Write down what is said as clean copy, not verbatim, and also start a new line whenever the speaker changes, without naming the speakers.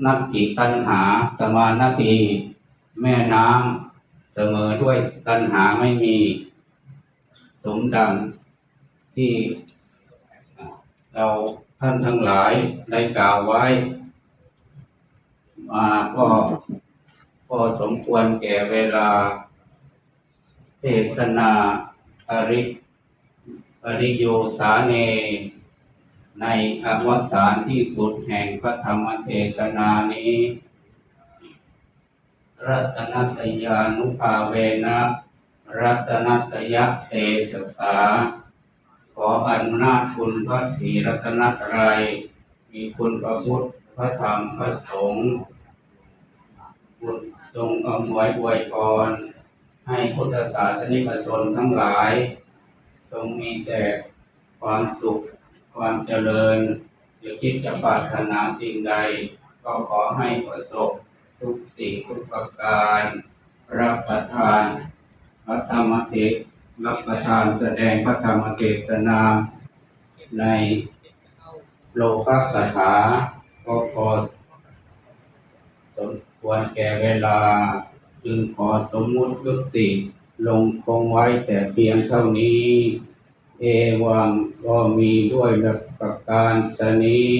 นัตถิตัณหาสมานาทีแม่น้ำเสมอด้วยตัณหาไม่มีสมดังที่เราท่านทั้งหลายได้กล่าวไว้มาก็สมควรแก่เวลาเทศนาอริโยสาเนในอวสานที่สุดแห่งพระธรรมเทศนานี้รัตนัตยานุภาเวนะรัตนัตยะเตสสาขออนุญาตคุณพระศรีรัตนตรัยมีคุณพระพุทธพระธรรมพระสงฆ์จงอำนวยอวยพรให้พุทธศาสนิกชนทั้งหลายจงมีแต่ความสุขความเจริญจะคิดจะปรารถนาสิ่งใดก็ขอให้ประสบทุกสิ่งทุกประการรับประทานพระธรรมเทศรับประทานแสดงพระธรรมเทศนาในโลกคถาก็ขอสมควรแก่เวลาจึงขอสมมุติยุติลงคงไว้แต่เพียงเท่านี้เอวังก็มีด้วยประการฉะนี้